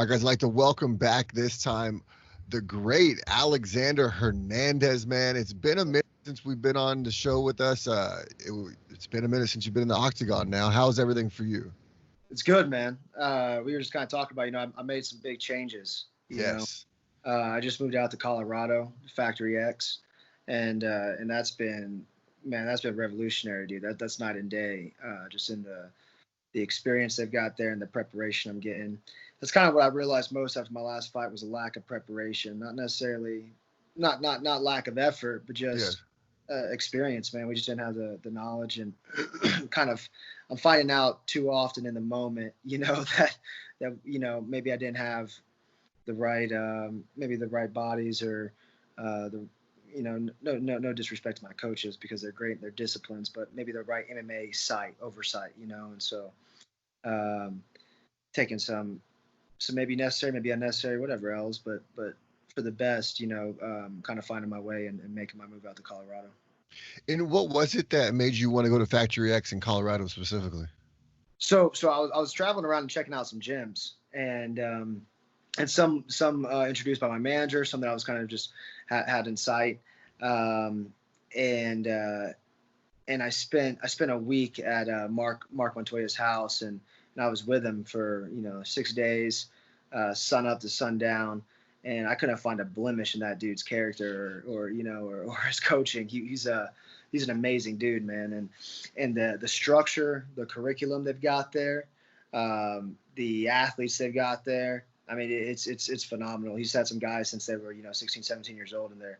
All right, guys, I'd like to welcome back this time the great Alexander Hernandez, man. It's been a minute since we've been on the show with us. It's been a minute since you've been in the octagon now. How's everything for you? It's good, man. We were just kind of talking about, I made some big changes. Yes. I just moved out to Colorado, Factory X, and that's been, man, that's been revolutionary, dude. That's night and day. Just in the experience they've got there and the preparation I'm getting. That's kind of what I realized most after my last fight was a lack of preparation, not necessarily, not lack of effort, but just Yes. experience, man. We just didn't have the knowledge and kind of I'm finding out too often in the moment, that maybe I didn't have the right maybe the right bodies or the no disrespect to my coaches because they're great in their disciplines, but maybe the right MMA oversight, and so taking some maybe necessary, maybe unnecessary, whatever else, but for the best, kind of finding my way and making my move out to Colorado. And what was it that made you want to go to Factory X in Colorado specifically? So I was traveling around and checking out some gyms and some introduced by my manager, some that I was kind of just had in sight, and I spent a week at Mark Montoya's house and I was with him for 6 days, sun up to sundown, and I couldn't find a blemish in that dude's character or his coaching. He's an amazing dude, man, and the structure, the curriculum they've got there, the athletes they've got there. I mean, it's phenomenal. He's had some guys since they were 16, 17 years old, and they're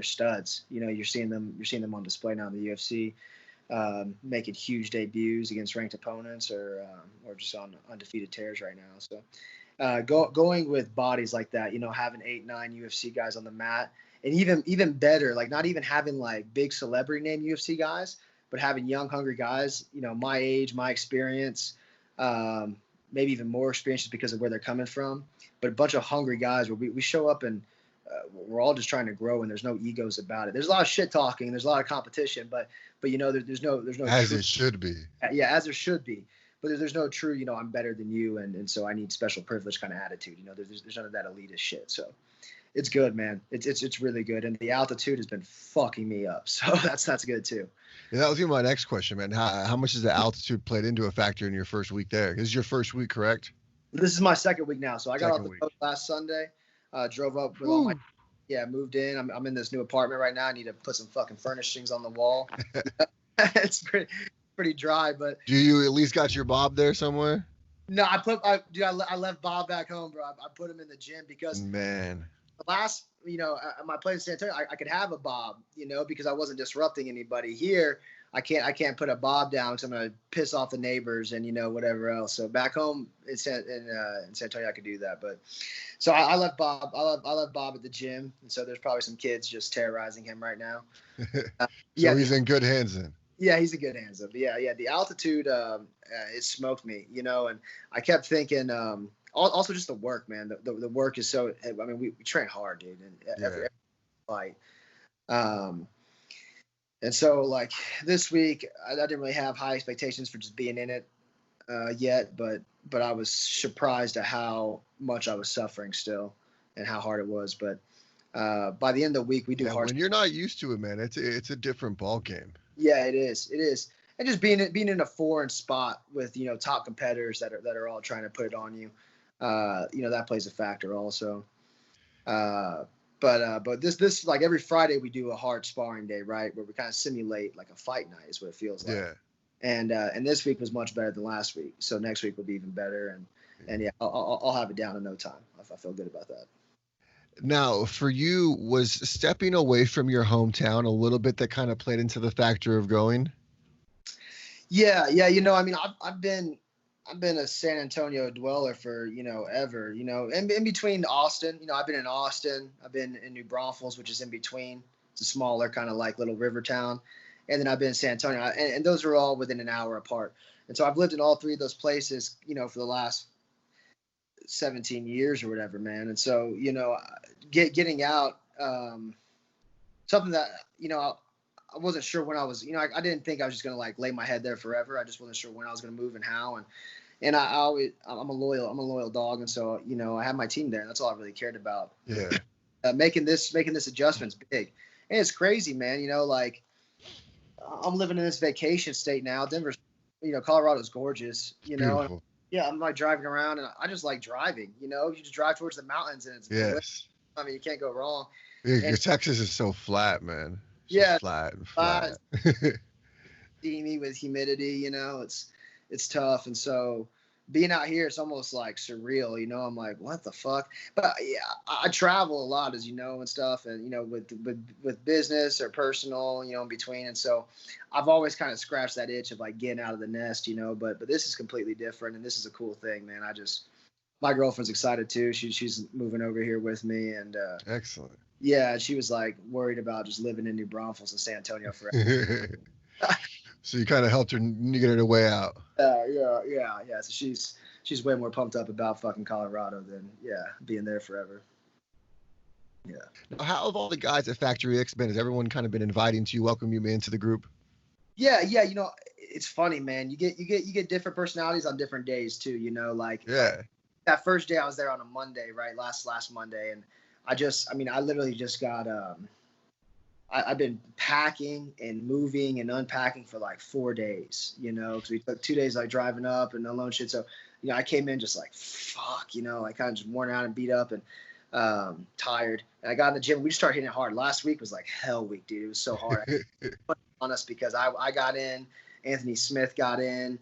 studs. You're seeing them on display now in the UFC. Making huge debuts against ranked opponents or just on undefeated tears right now. So going with bodies like that, having 8, 9 UFC guys on the mat, and even better, like not even having like big celebrity name UFC guys, but having young, hungry guys, my age, my experience, maybe even more experience just because of where they're coming from, but a bunch of hungry guys where we show up and we're all just trying to grow and there's no egos about it. There's a lot of shit talking, there's a lot of competition, but there's no As true, it should be. yeah, as there should be, but there's no true, I'm better than you. And so I need special privilege kind of attitude. There's none of that elitist shit. So it's good, man. It's really good. And the altitude has been fucking me up. So that's good too. Yeah, that was gonna be my next question, man. How much has the altitude played into a factor in your first week there? This is your first week, correct? This is my second week now. So I got off Second the week. boat last Sunday, drove up with all my, moved in. I'm in this new apartment right now. I need to put some fucking furnishings on the wall. It's pretty dry, but Do you at least got your bob there somewhere? no, I left Bob back home, bro. I put him in the gym because Man. the last, at my place in San Antonio, I could have a bob, because I wasn't disrupting anybody. Here, I can't put a bob down because I'm gonna piss off the neighbors and whatever else. So back home in San Antonio, I could do that. But so I left Bob. I left Bob at the gym, and so there's probably some kids just terrorizing him right now. So Yeah, he's in good hands then. yeah, he's a good hands up. Yeah. The altitude, it smoked me, and I kept thinking. Also, just the work, man. The work is so. I mean, we train hard, dude, and every fight. And so, like this week, I didn't really have high expectations for just being in it yet, but I was surprised at how much I was suffering still, and how hard it was. But by the end of the week, we do hard. When you're not used to it, man, it's a different ball game. Yeah, it is. And just being in a foreign spot with top competitors that are all trying to put it on you, that plays a factor also. But this like every Friday we do a hard sparring day, right, where we kind of simulate like a fight night is what it feels like. Yeah. And this week was much better than last week, so next week will be even better. And yeah, I'll have it down in no time. I feel good about that. Now, for you, was stepping away from your hometown a little bit that kind of played into the factor of going? Yeah. I mean, I've been a San Antonio dweller for ever. In between Austin. I've been in Austin. I've been in New Braunfels, which is in between. It's a smaller kind of like little river town, and then I've been in San Antonio, and those are all within an hour apart. And so I've lived in all three of those places, for the last 17 years or whatever, man. And so, getting out, something that, I wasn't sure when I was, I didn't think I was just going to like lay my head there forever. I just wasn't sure when I was going to move and how. And, And I'm a loyal dog, and so I had my team there, and that's all I really cared about. Yeah. Making this adjustment's big, and it's crazy, man. Like I'm living in this vacation state now. Denver's, Colorado's gorgeous. Beautiful. And, yeah, I'm like driving around, and I just like driving. You just drive towards the mountains, and it's Yes. I mean, you can't go wrong. Yeah, Texas is so flat, man. It's yeah, flat. Steamy with humidity. It's tough, and so being out here, it's almost like surreal. I'm like, what the fuck? But yeah, I travel a lot, as and stuff, and with business or personal, in between, and so I've always kind of scratched that itch of like getting out of the nest, But this is completely different, and this is a cool thing, man. My girlfriend's excited too. She's moving over here with me, and excellent. Yeah, she was like worried about just living in New Braunfels and San Antonio forever. So you kind of helped her get her way out. Yeah. So she's way more pumped up about fucking Colorado than being there forever. Yeah. Now, how have all the guys at Factory X been? Has everyone kind of been inviting to you, welcome you into the group? Yeah. It's funny, man. You get different personalities on different days too. Like that first day I was there on a Monday, right? Last Monday, and I literally just got I've been packing and moving and unpacking for like 4 days, because we took 2 days like driving up and alone shit. So, I came in just like, fuck, like kind of just worn out and beat up and tired. And I got in the gym. We just started hitting it hard. Last week was like hell week, dude. It was so hard. On us because I got in, Anthony Smith got in,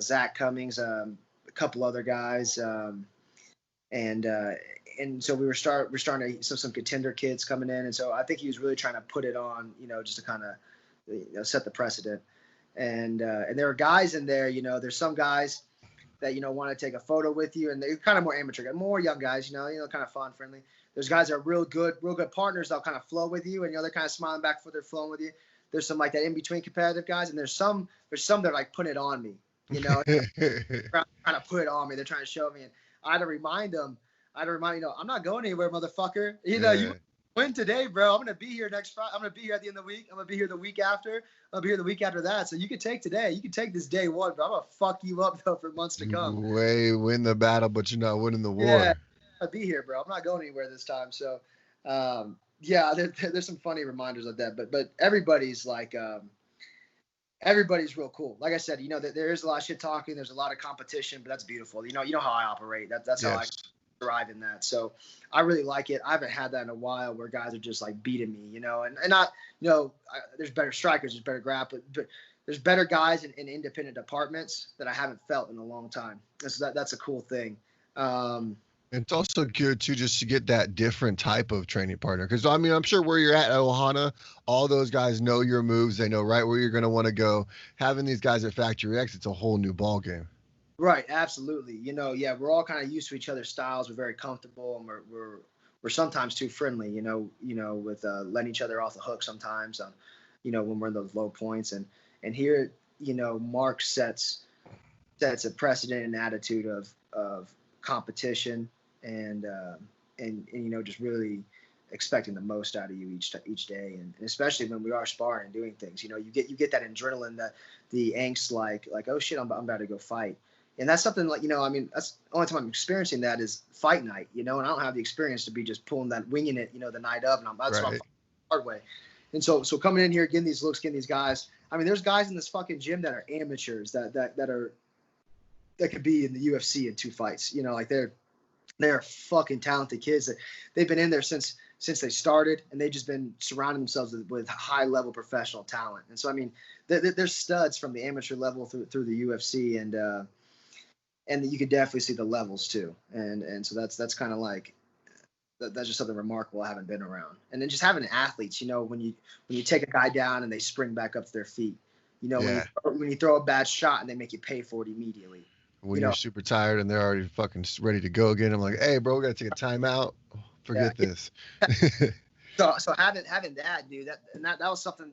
Zach Cummings, a couple other guys, and so we're starting to some contender kids coming in, and so I think he was really trying to put it on, just to kind of set the precedent. And there are guys in there, there's some guys that want to take a photo with you, and they're kind of more amateur, more young guys, kind of fun, friendly. There's guys that are real good partners that'll kind of flow with you, and they're kind of smiling back before they're flowing with you. There's some like that in between competitive guys, and there's some that are like putting it on me, trying to put it on me. They're trying to show me, and I had to remind them. I'm not going anywhere, motherfucker. You win today, bro. I'm gonna be here next Friday. I'm gonna be here at the end of the week. I'm gonna be here the week after. I'm gonna be here the week after that. So you can take today. You can take this day one, but I'm gonna fuck you up though for months to come. Win the battle, but you're not winning the war. Yeah, I'll be here, bro. I'm not going anywhere this time. So, there's some funny reminders of that. But everybody's like, everybody's real cool. Like I said, there is a lot of shit talking. There's a lot of competition, but that's beautiful. You know how I operate. That's how I thrive in that. So I really like it. I haven't had that in a while where guys are just like beating me, and not, there's better strikers, there's better grapplers, but there's better guys in independent departments that I haven't felt in a long time. That's a cool thing. It's also good too, just to get that different type of training partner. Because I'm sure where you're at Ohana, all those guys know your moves. They know right where you're going to want to go. Having these guys at Factory X, it's a whole new ball game. Right, absolutely. We're all kind of used to each other's styles. We're very comfortable, and we're sometimes too friendly. With letting each other off the hook sometimes. When we're in those low points, and here, Mark sets a precedent and attitude of competition and just really expecting the most out of you each day, and especially when we are sparring and doing things. You get that adrenaline, that the angst, like oh shit, I'm about to go fight. And that's something like, that's the only time I'm experiencing that is fight night, and I don't have the experience to be just winging it, the night of, and that's what I'm hard way. And so coming in here, getting these looks, getting these guys, there's guys in this fucking gym that are amateurs that could be in the UFC in 2 fights, like they're fucking talented kids that they've been in there since they started, and they've just been surrounding themselves with high level professional talent. And so, they're studs from the amateur level through the UFC, and you could definitely see the levels too. And so that's kind of like, that's just something remarkable I haven't been around. And then just having athletes, when you take a guy down and they spring back up to their feet, when you throw a bad shot and they make you pay for it immediately. When you're super tired and they're already fucking ready to go again, I'm like, hey, bro, we got to take a timeout. Forget this. So having that, dude, that was something,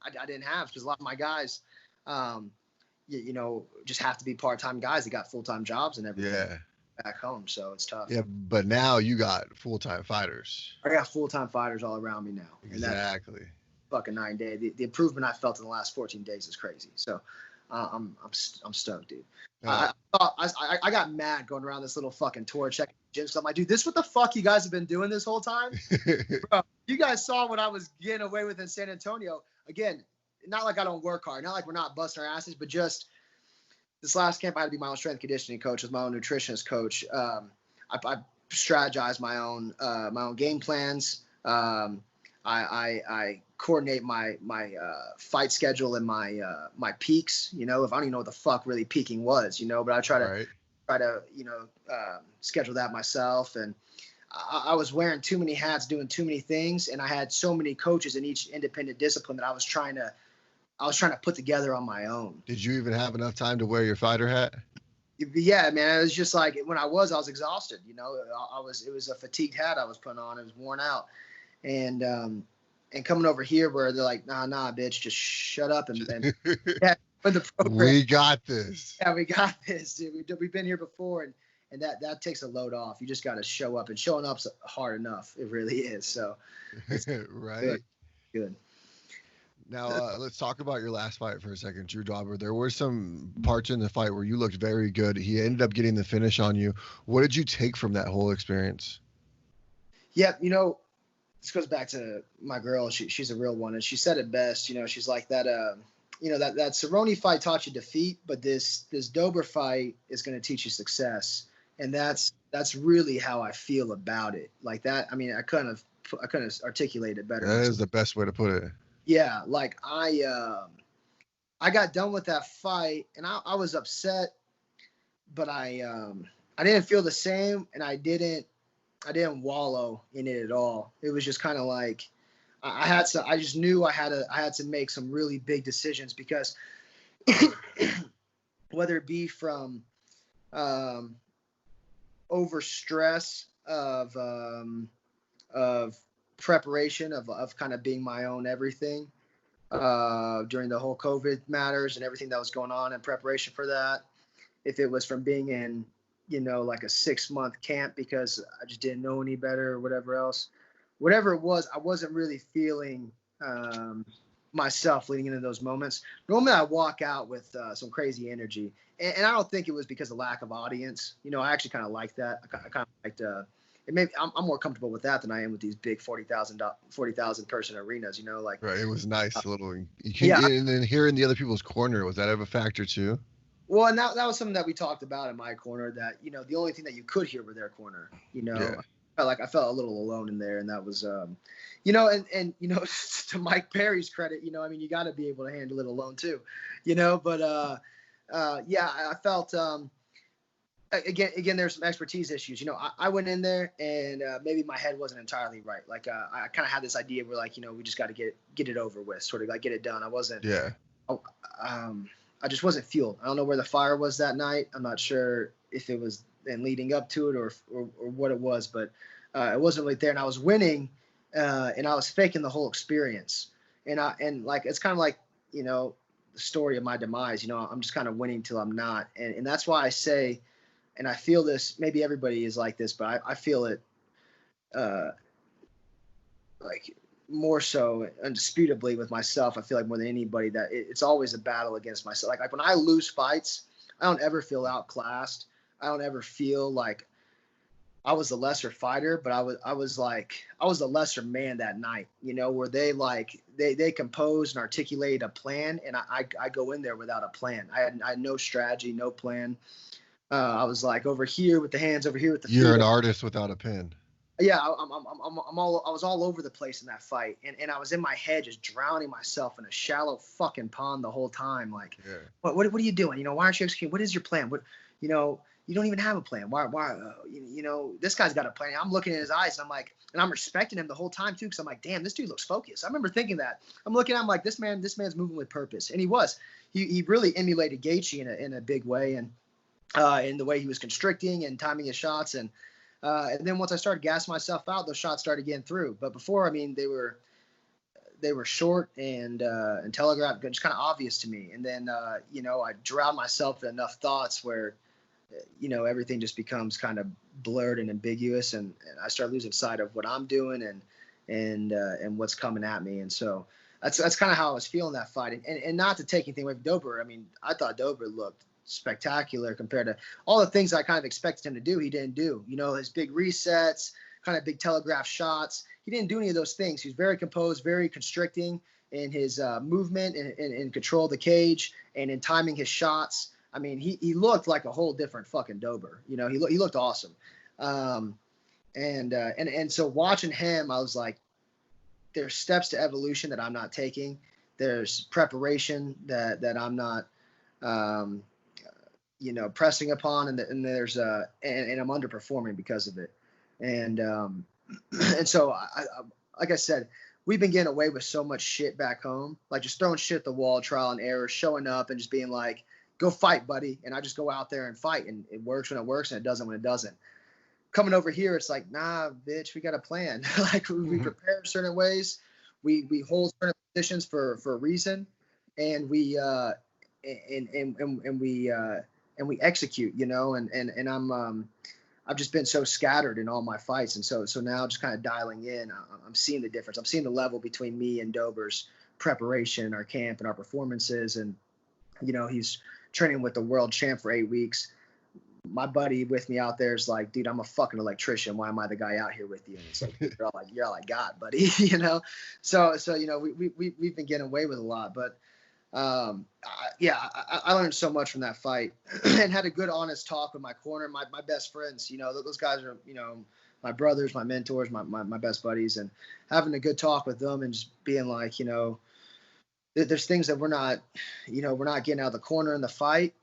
I didn't have, because a lot of my guys, just have to be part-time guys that got full-time jobs and everything back home. So it's tough. Yeah, but now you got full-time fighters. I got full-time fighters all around me now. Exactly. Fucking 9 day. The improvement I felt in the last 14 days is crazy. So I'm stoked, dude. Oh. I got mad going around this little fucking tour checking gyms. I'm like, dude, this what the fuck you guys have been doing this whole time? Bro, you guys saw what I was getting away with in San Antonio. Again, not like I don't work hard, not like we're not busting our asses, but just this last camp, I had to be my own strength conditioning coach, was my own nutritionist coach. I strategize my own game plans. I coordinate my fight schedule and my peaks. You know, if I don't even know what the fuck really peaking was, you know, but I try to schedule that myself. And I was wearing too many hats, doing too many things, and I had so many coaches in each independent discipline that I was trying to put together on my own. Did you even have enough time to wear your fighter hat? Yeah, man. It was just like when I was exhausted. You know, it was a fatigued hat I was putting on. It was worn out, and coming over here where they're like, nah, bitch, just shut up and yeah, for the program. We got this. Yeah, we got this, dude. We've been here before, and that takes a load off. You just got to show up, and showing up's hard enough. It really is. So, right. Good. Now, let's talk about your last fight for a second, Drew Dauber. There were some parts in the fight where you looked very good. He ended up getting the finish on you. What did you take from that whole experience? Yeah, you know, this goes back to my girl. She's a real one, and she said it best. You know, she's like that. You know, that Cerrone fight taught you defeat, but this Dober fight is going to teach you success, and that's really how I feel about it. Like that. I mean, I couldn't articulate it better. That is the best way to put it. Yeah, like I got done with that fight, and I was upset, but I didn't feel the same, and I didn't wallow in it at all. It was just kind of like I just knew I had to make some really big decisions, because whether it be from over stress of preparation of kind of being my own everything during the whole COVID matters and everything that was going on in preparation for that. If it was from being in, you know, like a 6-month camp because I just didn't know any better or whatever else, whatever it was, I wasn't really feeling myself leading into those moments. Normally I walk out with some crazy energy, and I don't think it was because of lack of audience. You know, I actually kind of like that. I kind of liked I'm more comfortable with that than I am with these big 40,000 person arenas, you know, like. Right. It was nice. A little, and then hearing the other people's corner, was that a factor too? Well, and that was something that we talked about in my corner, that, you know, the only thing that you could hear were their corner, you know. Yeah. I felt a little alone in there, and that was, you know, and, you know, to Mike Perry's credit, you know, I mean, you got to be able to handle it alone too, you know, but, yeah, I felt, again, there's some expertise issues. You know, I went in there, and maybe my head wasn't entirely right. Like, I kind of had this idea where, like, you know, we just got to get it over with, sort of like get it done. I wasn't. Yeah. I just wasn't fueled. I don't know where the fire was that night. I'm not sure if it was in leading up to it or what it was, but it wasn't right there. And I was winning, and I was faking the whole experience. And like, it's kind of like, you know, the story of my demise. You know, I'm just kind of winning till I'm not, and that's why I say. And I feel this, maybe everybody is like this, but I feel it like more so indisputably with myself. I feel like more than anybody that it's always a battle against myself. Like when I lose fights, I don't ever feel outclassed. I don't ever feel like I was the lesser fighter, but I was the lesser man that night, you know, where they composed and articulated a plan, and I go in there without a plan. I had no strategy, no plan. I was like over here with the hands, over here with the feet. You're an artist without a pen. Yeah, I was all over the place in that fight, and I was in my head just drowning myself in a shallow fucking pond the whole time. Like, yeah. What are you doing? You know, why aren't you executing? What is your plan? What, you know, you don't even have a plan. Why you know, this guy's got a plan. I'm looking in his eyes, and I'm like, and I'm respecting him the whole time too, because I'm like, damn, this dude looks focused. I remember thinking that. I'm looking at him like, this man's moving with purpose, and he was. He really emulated Gaethje in a big way, and in the way he was constricting and timing his shots. And then once I started gassing myself out, those shots started getting through. But before, I mean, they were short and telegraphed, just kind of obvious to me. And then, you know, I drowned myself in enough thoughts where, you know, everything just becomes kind of blurred and ambiguous. And I start losing sight of what I'm doing and what's coming at me. And so that's kind of how I was feeling that fight. And not to take anything away from Dober. I mean, I thought Dober looked spectacular compared to all the things I kind of expected him to do. He didn't do, his big resets, kind of big telegraph shots. He didn't do any of those things. He was very composed, very constricting in his movement and control of the cage and in timing his shots. I mean, he looked like a whole different fucking Dober. He looked awesome. And so watching him, I was like, there's steps to evolution that I'm not taking. There's preparation that I'm not, pressing upon, and there's and I'm underperforming because of it. And so I like I said, we've been getting away with so much shit back home, like just throwing shit at the wall, trial and error, showing up and just being like, go fight, buddy. And I just go out there and fight, and it works when it works and it doesn't when it doesn't. Coming over here, it's like, nah, bitch, we got a plan. Like we prepare certain ways, we hold certain positions for a reason, and we we execute, and I've just been so scattered in all my fights, and so now just kind of dialing in, I'm seeing the difference. I'm seeing the level between me and Dober's preparation, our camp, and our performances, and he's training with the world champ for 8 weeks. My buddy with me out there is like, dude, I'm a fucking electrician. Why am I the guy out here with you? And it's like, you're all like God, buddy, So we've been getting away with a lot, but I learned so much from that fight and had a good, honest talk with my corner, my best friends. Those guys are, my brothers, my mentors, my best buddies, and having a good talk with them and just being like, there's things that we're not getting out of the corner in the fight,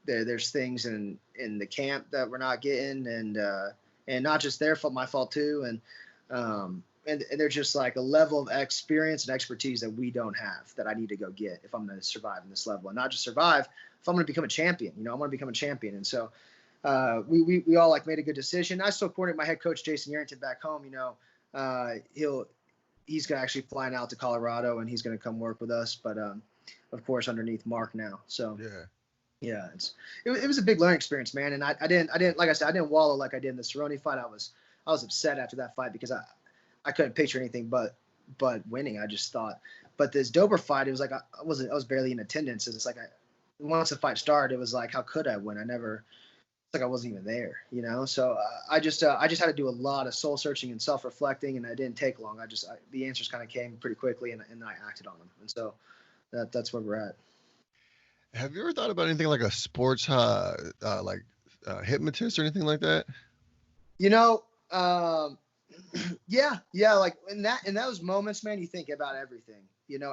There's things in the camp that we're not getting, and not just their fault, my fault too. And they're just like a level of experience and expertise that we don't have that I need to go get if I'm going to survive in this level, and not just survive. If I'm going to become a champion, I want to become a champion. And so we all like made a good decision. I still coordinate my head coach, Jason Yarrington, back home. He's going to actually flying out to Colorado, and he's going to come work with us. But of course, underneath Mark now. So yeah, it was a big learning experience, man. And I didn't like I said, I didn't wallow like I did in the Cerrone fight. I was upset after that fight because I couldn't picture anything but winning. I just thought, but this Dober fight, it was like I was barely in attendance. It's like once the fight started, it was like, how could I win? It's like I wasn't even there, So I just had to do a lot of soul searching and self reflecting, and it didn't take long. The answers kind of came pretty quickly, and I acted on them, and so that's where we're at. Have you ever thought about anything like a sports hypnotist or anything like that? Yeah. Like in those moments, man, you think about everything.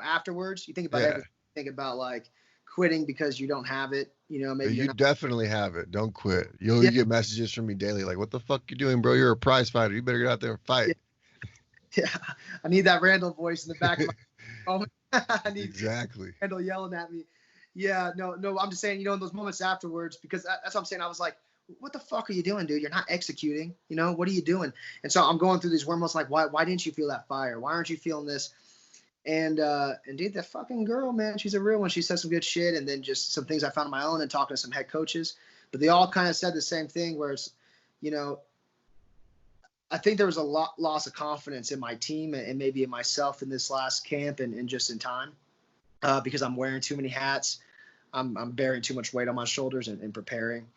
Afterwards, you think about everything. You think about like quitting because you don't have it. Maybe you definitely have it. Don't quit. You get messages from me daily like, "What the fuck you doing, bro? You're a prize fighter. You better get out there and fight." Yeah. I need that Randall voice in the back of my I need exactly Randall yelling at me. Yeah, no, I'm just saying, in those moments afterwards, because that's what I'm saying. I was like, what the fuck are you doing, dude? You're not executing. What are you doing? And so I'm going through these wormholes like, why didn't you feel that fire? Why aren't you feeling this? And dude, that fucking girl, man, she's a real one. She said some good shit, and then just some things I found on my own and talking to some head coaches. But they all kind of said the same thing, where it's, I think there was a loss of confidence in my team and maybe in myself in this last camp and just in time. Because I'm wearing too many hats, I'm bearing too much weight on my shoulders and preparing.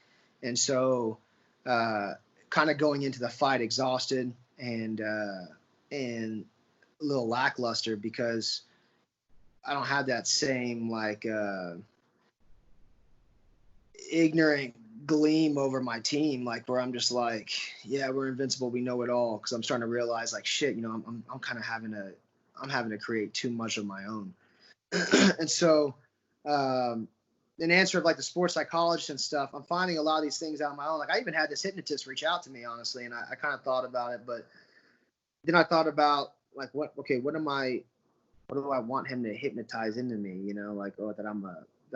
And so kind of going into the fight exhausted and a little lackluster because I don't have that same like ignorant gleam over my team, like where I'm just like, yeah, we're invincible, we know it all. Because I'm starting to realize like, shit, I'm kind of having to create too much of my own. And so in answer of like the sports psychologist and stuff, I'm finding a lot of these things out on my own. Like I even had this hypnotist reach out to me, honestly, and I kind of thought about it, but then I thought about like, what do I want him to hypnotize into me? Like, that I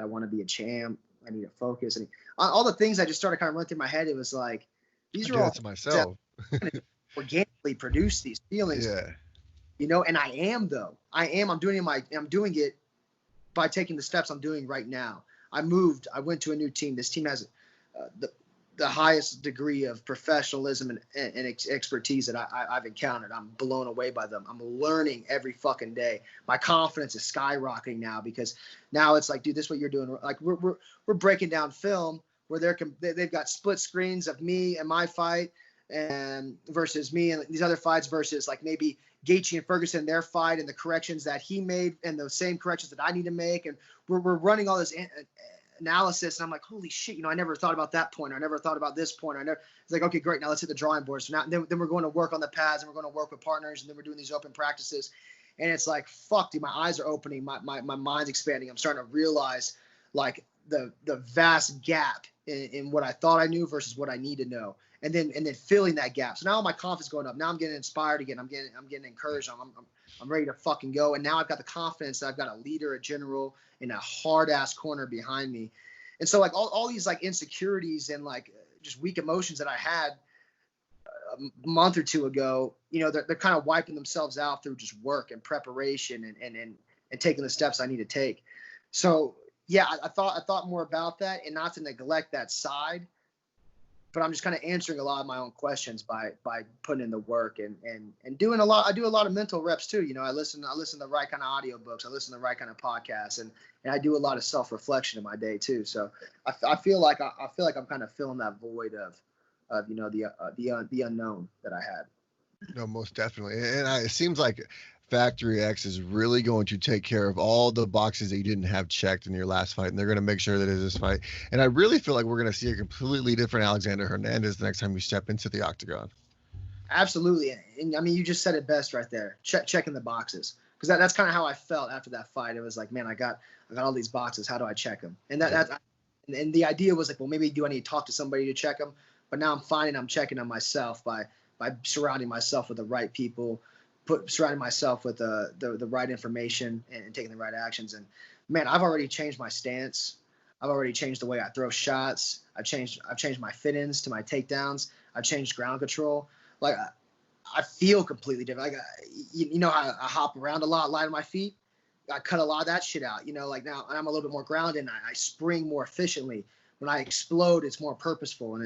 want to be a champ. I need to focus. And all the things I just started kind of running through my head. It was like, these are all to myself. organically produce these feelings. Yeah. And I am though. I'm doing it by taking the steps I'm doing right now. I went to a new team. This team has the the highest degree of professionalism and expertise that I've encountered. I'm blown away by them. I'm learning every fucking day. My confidence is skyrocketing now because now it's like, dude, this is what you're doing. Like we're breaking down film where they've got split screens of me and my fight and versus me and these other fights versus like maybe Gaethje and Ferguson, their fight and the corrections that he made and the same corrections that I need to make. And we're running all this analysis, and I'm like, holy shit, I never thought about that point. I never thought about this point. It's like, okay, great. Now let's hit the drawing board. So now, then we're going to work on the pads, and we're going to work with partners, and then we're doing these open practices. And it's like, fuck, dude, my eyes are opening. My mind's expanding. I'm starting to realize like the vast gap in what I thought I knew versus what I need to know. And then filling that gap. So now my confidence is going up. Now I'm getting inspired again. I'm getting encouraged. I'm ready to fucking go. And now I've got the confidence that I've got a leader, a general, in a hard ass corner behind me. And so like all these like insecurities and like just weak emotions that I had a month or two ago, they're kind of wiping themselves out through just work and preparation and taking the steps I need to take. So yeah, I thought more about that, and not to neglect that side, but I'm just kind of answering a lot of my own questions by putting in the work and doing a lot. I do a lot of mental reps too. I listen to the right kind of audiobooks. I listen to the right kind of podcasts, and I do a lot of self-reflection in my day too. So I feel like I'm kind of filling that void of the unknown that I had. No, most definitely. And it seems like Factory X is really going to take care of all the boxes that you didn't have checked in your last fight, and they're going to make sure that it is this fight. And I really feel like we're going to see a completely different Alexander Hernandez the next time you step into the octagon. Absolutely. And I mean, you just said it best right there. Checking the boxes. Because that's kind of how I felt after that fight. It was like, man, I got all these boxes. How do I check them? And and the idea was like, well, maybe do I need to talk to somebody to check them? But now I'm finding I'm checking them myself by surrounding myself with the right people, surrounding myself with the right information and taking the right actions. And man, I've already changed my stance. I've already changed the way I throw shots. I've changed my fit-ins to my takedowns. I've changed ground control. Like I feel completely different. Like how I hop around a lot, light on my feet. I cut a lot of that shit out. Like now I'm a little bit more grounded, and I spring more efficiently. When I explode, it's more purposeful, and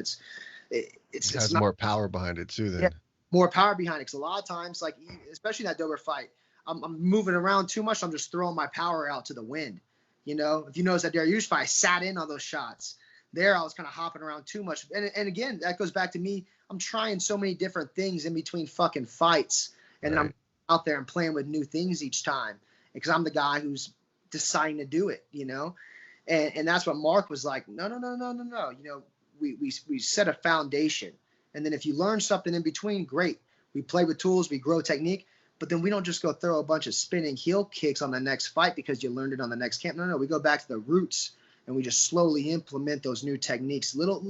it has more power behind it too. Then. Yeah, more power behind it. Because a lot of times, like especially in that Dober fight, I'm moving around too much. I'm just throwing my power out to the wind. If you notice that there, usually I sat in on those shots. There, I was kind of hopping around too much. And again, that goes back to me. I'm trying so many different things in between fucking fights, and then I'm out there and playing with new things each time because I'm the guy who's deciding to do it. And that's what Mark was like. No. We set a foundation. And then if you learn something in between, great. We play with tools, we grow technique, but then we don't just go throw a bunch of spinning heel kicks on the next fight because you learned it on the next camp. No, we go back to the roots and we just slowly implement those new techniques, little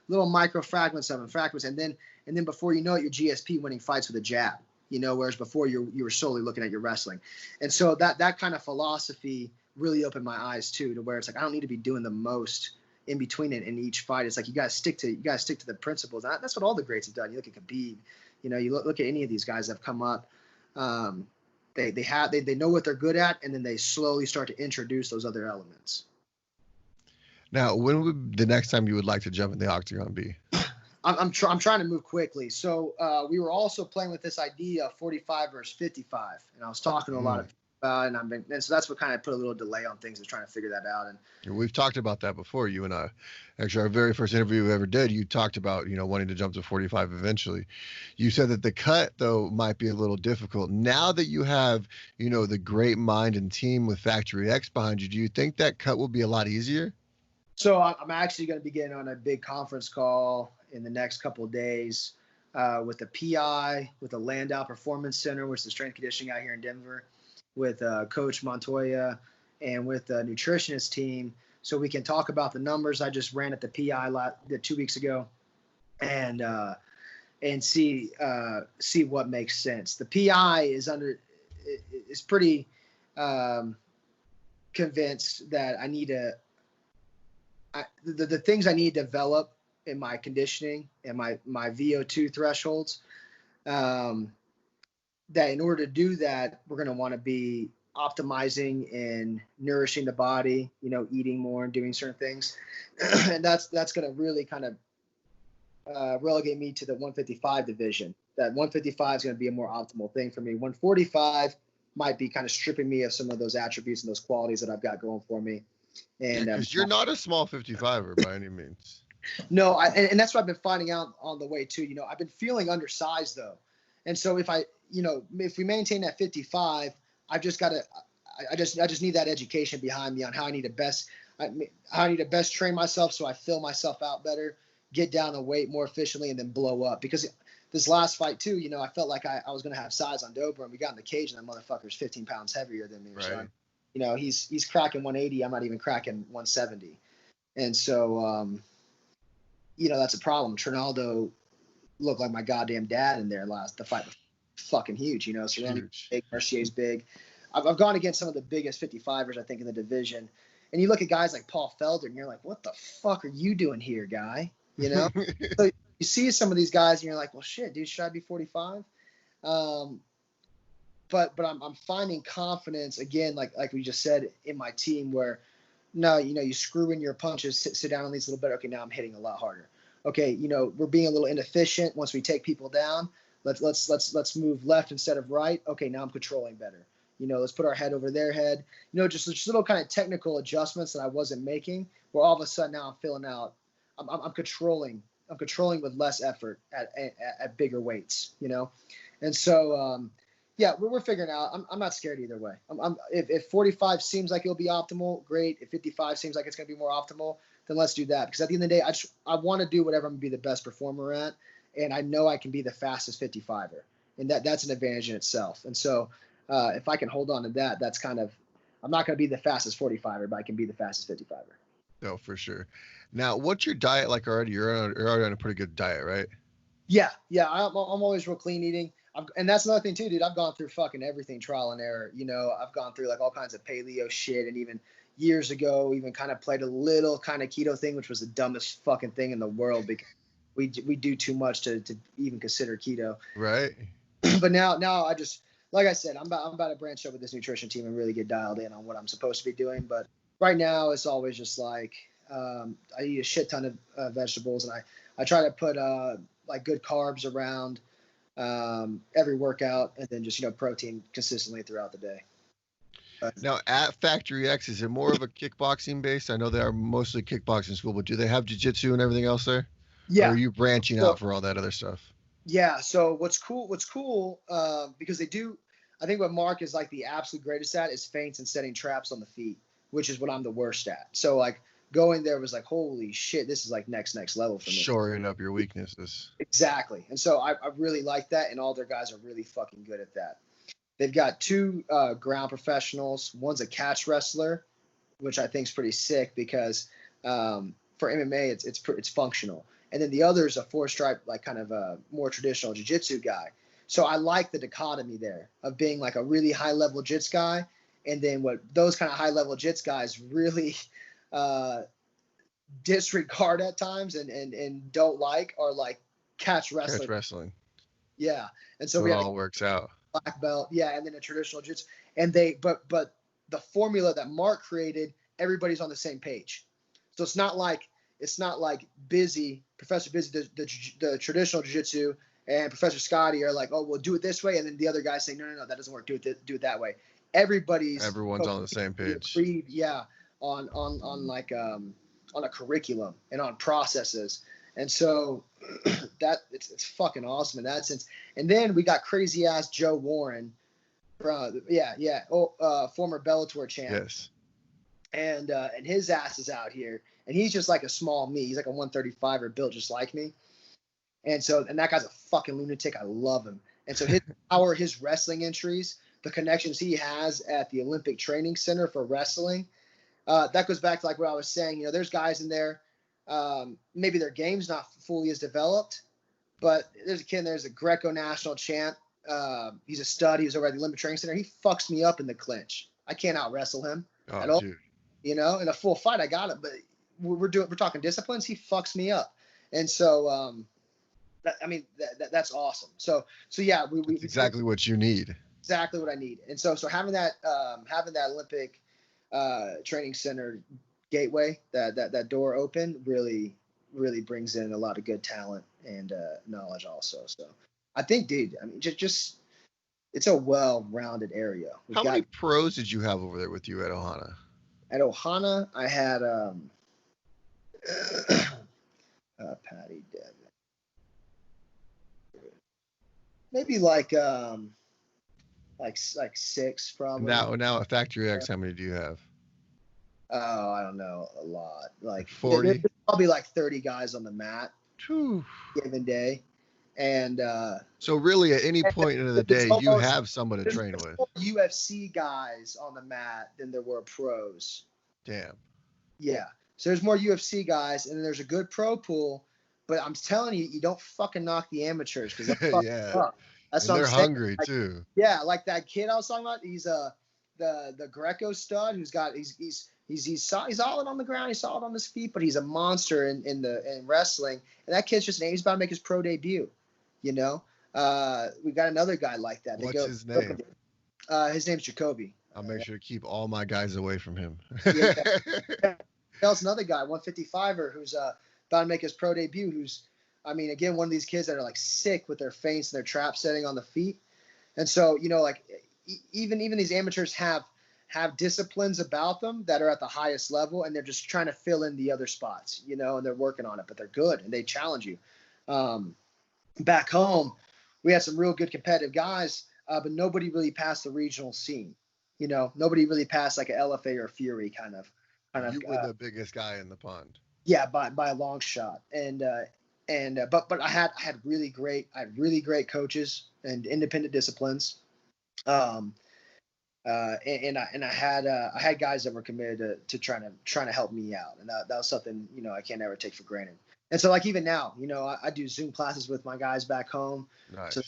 micro fragments of them, and then before you know it, you're GSP winning fights with a jab, whereas before you were solely looking at your wrestling. And so that kind of philosophy really opened my eyes too, to where it's like, I don't need to be doing the most in between it in each fight. It's like, you guys stick to the principles. And that's what all the greats have done. You look at Khabib, you look at any of these guys that have come up. They know what they're good at, and then they slowly start to introduce those other elements. Now, when would the next time you would like to jump in the octagon be? I'm trying to move quickly. So we were also playing with this idea of 45 versus 55, and I was talking to a lot of people about it, and so that's what kind of put a little delay on things, is trying to figure that out. And we've talked about that before. You and I, actually, our very first interview we ever did, you talked about wanting to jump to 45 eventually. You said that the cut though might be a little difficult. Now that you have the great mind and team with Factory X behind you, do you think that cut will be a lot easier? So I'm actually going to be getting on a big conference call in the next couple of days with the PI, with the Landau Performance Center, which is the strength conditioning out here in Denver, with Coach Montoya, and with the nutritionist team, so we can talk about the numbers I just ran at the PI 2 weeks ago, and see what makes sense. The PI is pretty convinced that I need to. The things I need to develop in my conditioning and my VO2 thresholds, that in order to do that, we're going to want to be optimizing and nourishing the body, eating more and doing certain things. And that's going to really kind of relegate me to the 155 division. That 155 is going to be a more optimal thing for me. 145 might be kind of stripping me of some of those attributes and those qualities that I've got going for me. And Because you're not a small 55er by any means. no, and that's what I've been finding out on the way too. I've been feeling undersized though, and so if we maintain that 55, I've just got to, I just need that education behind me on how I need to best train myself so I fill myself out better, get down the weight more efficiently, and then blow up. Because this last fight too, I felt like I was going to have size on Dober, and we got in the cage, and that motherfucker's 15 pounds heavier than me. Right. So, he's cracking 180. I'm not even cracking 170. And so, that's a problem. Trinaldo looked like my goddamn dad in there the fight was fucking huge. Cerrone's big, Mercier's big. I've gone against some of the biggest 55ers, I think, in the division. And you look at guys like Paul Felder, and you're like, what the fuck are you doing here, guy? So you see some of these guys, and you're like, well, shit, dude, should I be 45? But I'm finding confidence, again, like we just said, in my team where, no, you screw in your punches, sit down on these a little bit. Okay, now I'm hitting a lot harder. Okay, we're being a little inefficient once we take people down. Let's move left instead of right. Okay, now I'm controlling better. Let's put our head over their head. Just little kind of technical adjustments that I wasn't making. Where all of a sudden now I'm filling out. I'm controlling. I'm controlling with less effort at bigger weights. And so yeah, we're figuring out. I'm not scared either way. If 45 seems like it'll be optimal, great. If 55 seems like it's going to be more optimal, then let's do that. Because at the end of the day, I want to do whatever I'm going to be the best performer at, and I know I can be the fastest 55er, and that's an advantage in itself. And so if I can hold on to that, that's kind of, I'm not going to be the fastest 45er, but I can be the fastest 55er. No, for sure. Now, what's your diet like already? You're already on a pretty good diet, right? Yeah. I'm always real clean eating. And that's another thing too, dude. I've gone through fucking everything, trial and error. I've gone through like all kinds of paleo shit, and even years ago, even kind of played a little kind of keto thing, which was the dumbest fucking thing in the world because we do too much to even consider keto. Right. But now I just, like I said, I'm about to branch out with this nutrition team and really get dialed in on what I'm supposed to be doing. But right now, it's always just like I eat a shit ton of vegetables, and I try to put like good carbs around every workout, and then just protein consistently throughout the day. Now at Factory X, is it more of a kickboxing base? I know they are mostly kickboxing school, but do they have jiu-jitsu and everything else there? Yeah. Or are you branching out for all that other stuff? Yeah. So what's cool because they do, I think what Mark is like the absolute greatest at is feints and setting traps on the feet, which is what I'm the worst at. So like going there was like, holy shit, this is like next level for me. Shoring up your weaknesses. Exactly. And so I really like that, and all their guys are really fucking good at that. They've got two ground professionals. One's a catch wrestler, which I think is pretty sick because for MMA it's functional. And then the other is a four-stripe, like kind of a more traditional jiu-jitsu guy. So I like the dichotomy there of being like a really high-level jits guy, and then what those kind of high-level jits guys really disregard at times and don't like are like catch wrestling. Catch wrestling. Yeah. And so we all works out. Black belt, yeah, and then a traditional jiu-jitsu. And but the formula that Mark created, everybody's on the same page. So it's not like Professor Busy, the traditional jiu-jitsu, and Professor Scotty are like, oh, we'll do it this way, and then the other guys say, no, that doesn't work. Do it that way. Everyone's on the same page. Yeah, on like on a curriculum and on processes. And so that it's fucking awesome in that sense. And then we got crazy ass Joe Warren, former Bellator champ. Yes. And his ass is out here, and he's just like a small me. He's like a 135er built just like me. And that guy's a fucking lunatic. I love him. And so his power, his wrestling entries, the connections he has at the Olympic Training Center for wrestling, that goes back to like what I was saying. There's guys in there. Maybe their game's not fully as developed, but there's a Greco national champ. He's a stud. He was over at the Olympic Training Center. He fucks me up in the clinch. I can't out wrestle him at all. Dude. In a full fight, I got it, but we're talking disciplines. He fucks me up. And so, that's awesome. So yeah, we exactly what you need. Exactly what I need. And so having that Olympic training center gateway, that door open really really brings in a lot of good talent and knowledge also. So I think, dude, I mean, just it's a well-rounded area. We've How many got pros did you have over there with you at Ohana? at Ohana, I had Patty Devin, maybe like six probably. Now at Factory X, how many do you have? Oh, I don't know, a lot. Like 40? there's probably like 30 guys on the mat Whew. given day, and So really, at any point in the it's day, you almost have someone to there's train with. more UFC guys on the mat than there were pros. Damn. Yeah, so there's more UFC guys, and then there's a good pro pool. But I'm telling you, you don't fucking knock the amateurs because they're fucking Yeah. up. That's And what I'm they're saying. hungry Like, too. yeah, like that kid I was talking about. He's the Greco stud who's got he's solid on the ground. He's solid on his feet, but he's a monster in wrestling. And that kid's just he's about to make his pro debut. You know, we've got another guy like that. What's his name? His name's Jacoby. I'll make sure to keep all my guys away from him. Yeah. There's another guy, 155er, who's about to make his pro debut. Who's, I mean, again, one of these kids that are like sick with their feints and their trap setting on the feet. And so, you know, like even these amateurs have disciplines about them that are at the highest level, and they're just trying to fill in the other spots, you know, and they're working on it, but they're good and they challenge you. Back home, we had some real good competitive guys, but nobody really passed the regional scene. You know, nobody really passed like an LFA or a Fury kind of. You were the biggest guy in the pond. Yeah, by a long shot. But I had really great coaches and independent disciplines. And I had guys that were committed to trying to help me out, and that was something, you know, I can't ever take for granted. And so like even now, you know, I do Zoom classes with my guys back home. Nice. So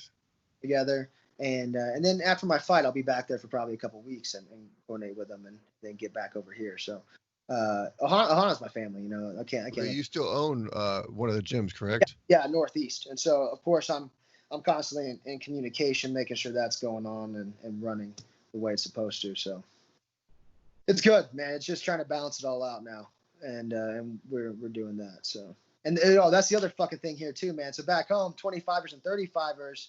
together. And then after my fight, I'll be back there for probably a couple of weeks and coordinate with them and then get back over here. So Ohana's my family, you know. I can't. So you still own one of the gyms, correct? Yeah, Northeast. And so of course I'm constantly in communication, making sure that's going on and running the way it's supposed to. So it's good, man. It's just trying to balance it all out now, and we're doing that. So and that's the other fucking thing here too, man. So back home, 25ers and 35ers.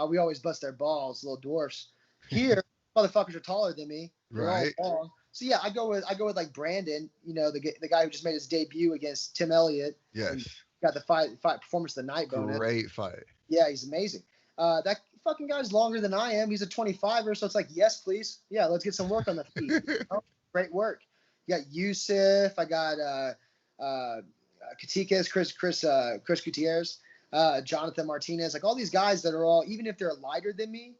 We always bust their balls, little dwarfs. Here, motherfuckers are taller than me. They're right. all long. So yeah, I go with like Brandon, you know, the guy who just made his debut against Tim Elliott. Yes. Got the fight performance of the night bonus. Great fight. Yeah, he's amazing. That fucking guy's longer than I am. He's a 25er, so it's like, yes, please. Yeah, let's get some work on the feet. You know? Great work. You got Yusuf. I got Katikas, Chris Gutierrez. Jonathan Martinez, like all these guys that are all, even if they're lighter than me,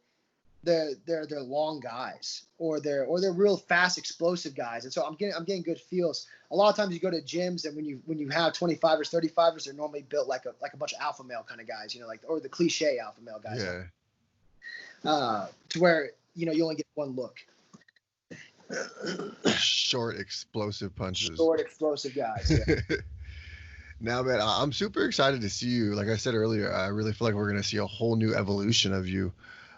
they're long guys or they're real fast, explosive guys. And so I'm getting good feels. A lot of times you go to gyms and when you have 25ers, 35ers, they're normally built like a bunch of alpha male kind of guys, you know, like, or the cliche alpha male guys. Yeah. To where, you know, you only get one look. Short, explosive punches. Short, explosive guys. Yeah. Now, man, I'm super excited to see you. Like I said earlier, I really feel like we're going to see a whole new evolution of you.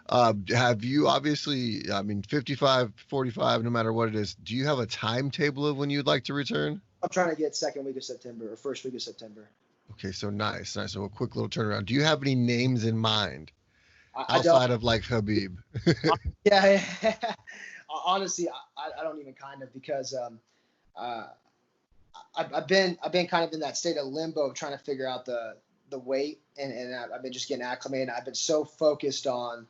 Have you obviously, I mean, 55, 45, no matter what it is, do you have a timetable of when you'd like to return? I'm trying to get second week of September or first week of September. Okay, so nice. So a quick little turnaround. Do you have any names in mind outside of like Habib? Yeah. Honestly, I don't even kind of, because I've been kind of in that state of limbo of trying to figure out the weight, and I've been just getting acclimated. I've been so focused on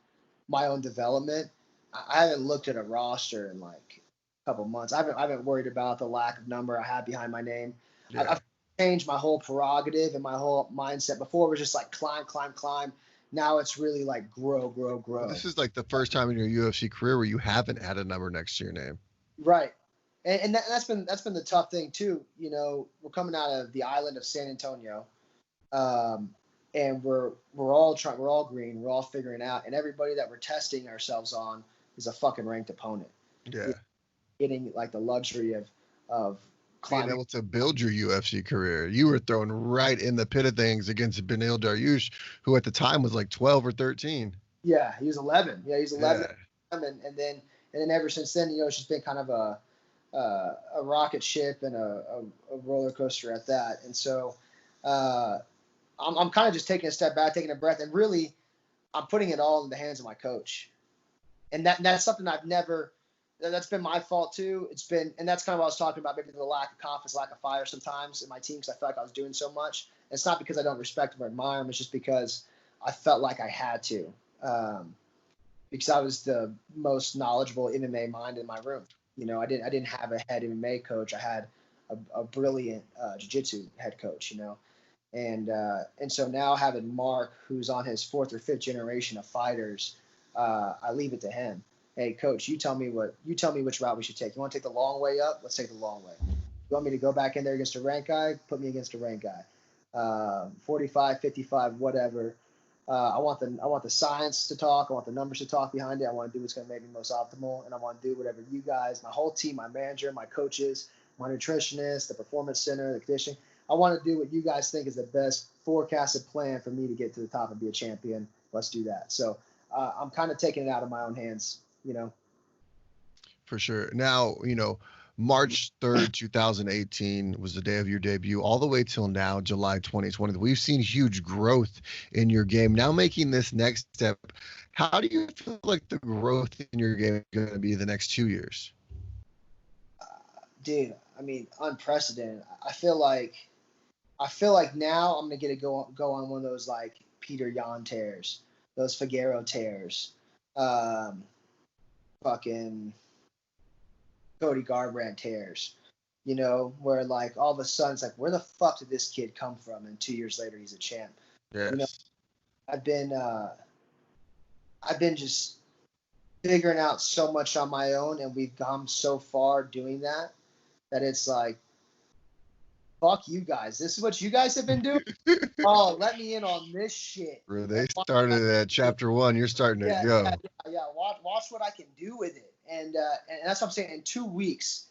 my own development. I haven't looked at a roster in like a couple months. I haven't worried about the lack of number I had behind my name. Yeah. I've changed my whole prerogative and my whole mindset. Before it was just like climb. Now it's really like grow. Well, this is like the first time in your UFC career where you haven't had a number next to your name. Right. And that's been the tough thing too. You know, we're coming out of the island of San Antonio, and we're all green, we're all figuring out, and everybody that we're testing ourselves on is a fucking ranked opponent. Yeah, getting like the luxury of being able to build your UFC career. You were thrown right in the pit of things against Beneil Dariush, who at the time was like 12 or 13. Yeah, he was 11. Yeah, he's 11, yeah. And then ever since then, you know, it's just been kind of a rocket ship and a roller coaster at that. And so I'm kind of just taking a step back, taking a breath, and really I'm putting it all in the hands of my coach. And that's something I've never. That's been my fault too. And that's kind of what I was talking about, maybe the lack of confidence, lack of fire sometimes in my team because I felt like I was doing so much. It's not because I don't respect them or admire them. It's just because I felt like I had to, because I was the most knowledgeable MMA mind in my room. I didn't have a head MMA coach. I had a brilliant jiu-jitsu head coach. And so now having Mark, who's on his fourth or fifth generation of fighters, I leave it to him. Hey, coach, you tell me which route we should take. You want to take the long way up? Let's take the long way. You want me to go back in there against a ranked guy? Put me against a ranked guy. 45, 55, whatever. I want the science to talk. I want the numbers to talk behind it. I want to do what's going to make me most optimal, and I want to do whatever you guys, my whole team, my manager, my coaches, my nutritionist, the performance center, the conditioning. I want to do what you guys think is the best forecasted plan for me to get to the top and be a champion. Let's do that. So I'm kind of taking it out of my own hands. For sure. Now, March 3rd, 2018 was the day of your debut, all the way till now, July 2020. We've seen huge growth in your game. Now making this next step, how do you feel like the growth in your game is going to be the next 2 years? Dude, I mean, unprecedented. I feel like now I'm going to get to go on one of those like Peter Yan tears, those Figueroa tears, fucking Cody Garbrandt tears, where like all of a sudden it's like, where the fuck did this kid come from? And 2 years later, he's a champ. Yes. I've been just figuring out so much on my own, and we've gone so far doing that it's like, fuck you guys. This is what you guys have been doing. Oh, let me in on this shit. Where they started at chapter 1, you're starting to go. Yeah. Watch what I can do with it. And that's what I'm saying. In 2 weeks,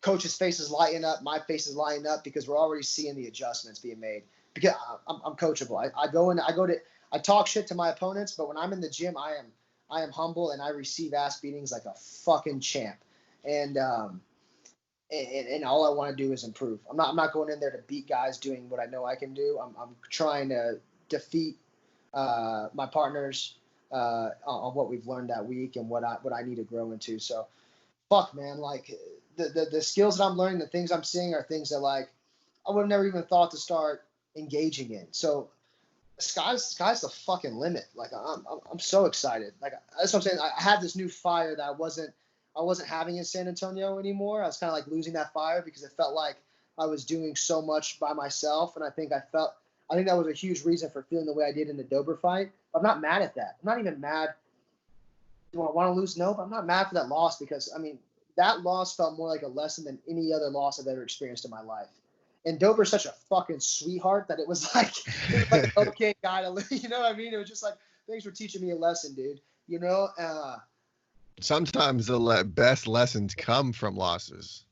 coach's face is lighting up. My face is lighting up because we're already seeing the adjustments being made. Because I'm coachable. I talk shit to my opponents, but when I'm in the gym, I am humble and I receive ass beatings like a fucking champ. And all I want to do is improve. I'm not going in there to beat guys doing what I know I can do. I'm trying to defeat my partners on what we've learned that week and what I need to grow into. So, fuck, man, like the skills that I'm learning, the things I'm seeing are things that like I would have never even thought to start engaging in. So, sky's the fucking limit. Like I'm so excited. Like that's what I'm saying. I had this new fire that I wasn't having in San Antonio anymore. I was kind of like losing that fire because it felt like I was doing so much by myself. And I think that was a huge reason for feeling the way I did in the Dober fight. I'm not mad at that. I'm not even mad. Do I want to lose? No, but I'm not mad for that loss because, I mean, that loss felt more like a lesson than any other loss I've ever experienced in my life. And Dober's such a fucking sweetheart that it was like an okay guy to live. You know what I mean? It was just like, thanks for teaching me a lesson, dude. Sometimes the best lessons come from losses.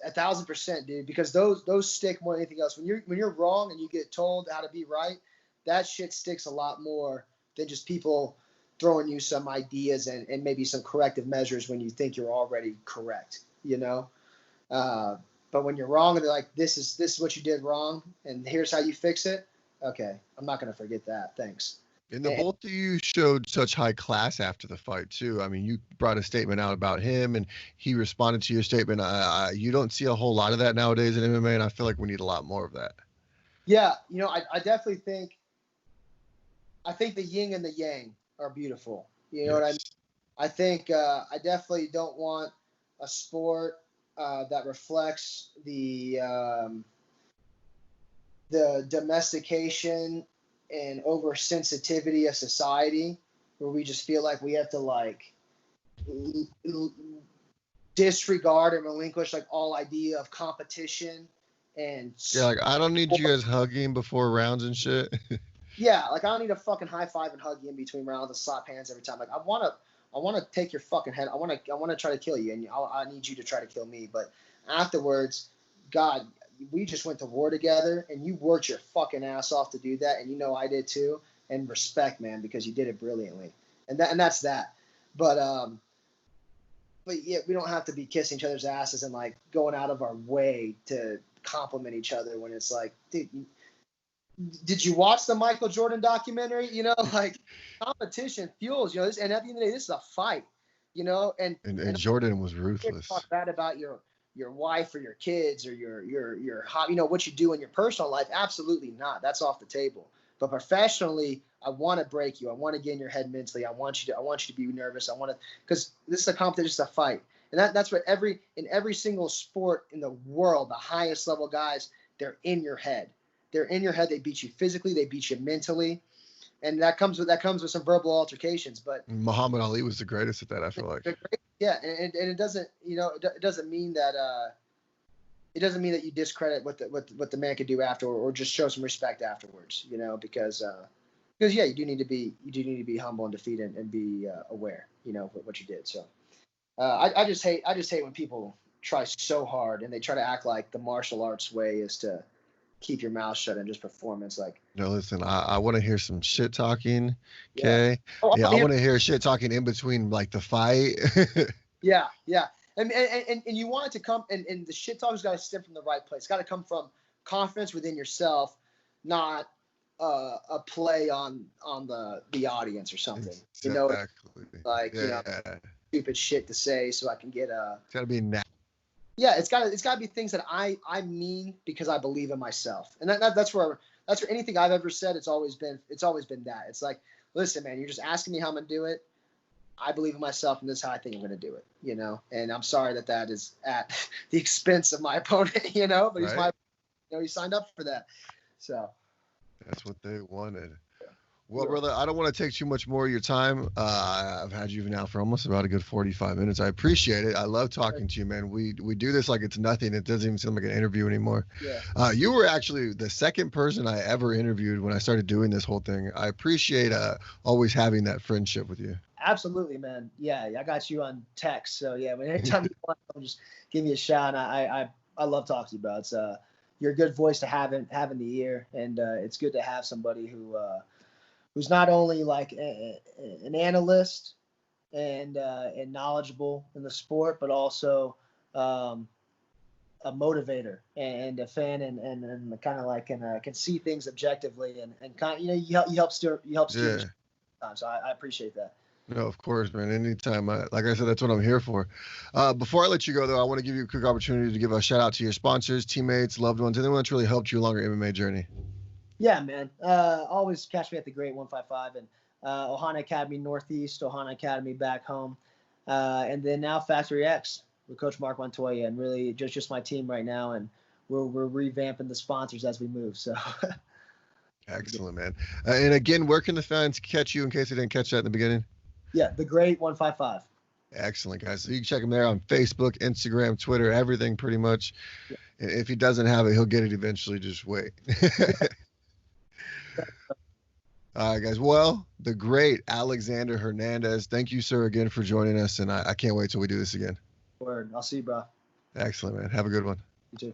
1,000%, dude, because those stick more than anything else. When you're wrong and you get told how to be right, that shit sticks a lot more than just people throwing you some ideas and maybe some corrective measures when you think you're already correct, but when you're wrong and they're like, this is what you did wrong and here's how you fix it. Okay, I'm not going to forget that. Thanks. And both of you showed such high class after the fight too. I mean, you brought a statement out about him, and he responded to your statement. You don't see a whole lot of that nowadays in MMA, and I feel like we need a lot more of that. Yeah, I definitely think. I think the yin and the yang are beautiful. You know what I mean? I think I definitely don't want a sport that reflects the domestication and oversensitivity of society, where we just feel like we have to like disregard and relinquish like all idea of competition and like I don't need you guys hugging before rounds and shit. Yeah, like I don't need a fucking high five and hug you in between rounds and slap hands every time. Like I want to take your fucking head. I want to try to kill you, and I need you to try to kill me. But afterwards, God, we just went to war together, and you worked your fucking ass off to do that, and I did too. And respect, man, because you did it brilliantly, and that's that. But yeah, we don't have to be kissing each other's asses and like going out of our way to compliment each other when it's like, dude, did you watch the Michael Jordan documentary? You know, like competition fuels, you know, this, and at the end of the day, this is a fight, you know, And Jordan was you ruthless. talk bad about your wife or your kids or your you know, what you do in your personal life. Absolutely not. That's off the table. But professionally, I want to break you. I want to get in your head mentally. I want you to be nervous. I want to, because this is a competition, it's a fight. And that's what in every single sport in the world, the highest level guys, they're in your head. They're in your head. They beat you physically, they beat you mentally. And that comes with some verbal altercations. But Muhammad Ali was the greatest at that, I feel like. yeah, and it doesn't, you know, it doesn't mean that you discredit what the man could do after, or just show some respect afterwards, you know, because yeah, you do need to be humble in defeat and be aware, you know, of what you did. So I just hate when people try so hard and they try to act like the martial arts way is to keep your mouth shut and just performance. Like, No, listen, I want to hear some shit talking. yeah. Okay. Oh, Yeah, I want to hear shit talking in between like the fight. yeah. And you want it to come, and the shit talk's got to stem from the right place. It's got to come from confidence within yourself, not a play on the audience or something. Exactly. You know, like, yeah. you know, stupid shit to say so I can get It's got to be yeah, it's got to be things that I mean because I believe in myself. And that's where anything I've ever said, it's always been that. It's like, listen, man, you're just asking me how I'm going to do it. I believe in myself, and this is how I think I'm going to do it, you know? And I'm sorry that is at the expense of my opponent, you know, but right? he signed up for that. So that's what they wanted. Well, brother, I don't want to take too much more of your time. I've had you now for almost about a good 45 minutes. I appreciate it. I love talking to you, man. We do this like it's nothing. It doesn't even seem like an interview anymore. Yeah. You were actually the second person I ever interviewed when I started doing this whole thing. I appreciate always having that friendship with you. Absolutely, man. Yeah, I got you on text. So, yeah, anytime you want, just give me a shout. I love talking to you, bro. It's you're a good voice to have in the ear, and it's good to have somebody who's not only like an analyst and knowledgeable in the sport, but also a motivator and a fan and kind of like can see things objectively and kind of, you know, you help steer. Yeah. So I appreciate that. No, of course, man. Anytime. Like I said, that's what I'm here for. Before I let you go, though, I want to give you a quick opportunity to give a shout out to your sponsors, teammates, loved ones, anyone that's really helped you along your MMA journey. Yeah, man. Always catch me at the Great 155 and Ohana Academy Northeast, Ohana Academy back home, and then now Factory X with Coach Mark Montoya, and really just my team right now, and we're revamping the sponsors as we move. So. Excellent, man. And again, where can the fans catch you in case they didn't catch that in the beginning? Yeah, the Great 155. Excellent, guys. So you can check him there on Facebook, Instagram, Twitter, everything pretty much. Yeah. If he doesn't have it, he'll get it eventually. Just wait. All right, guys. Well, the great Alexander Hernandez. Thank you, sir, again for joining us, and I can't wait till we do this again. Word. I'll see you, bro. Excellent, man. Have a good one. You too.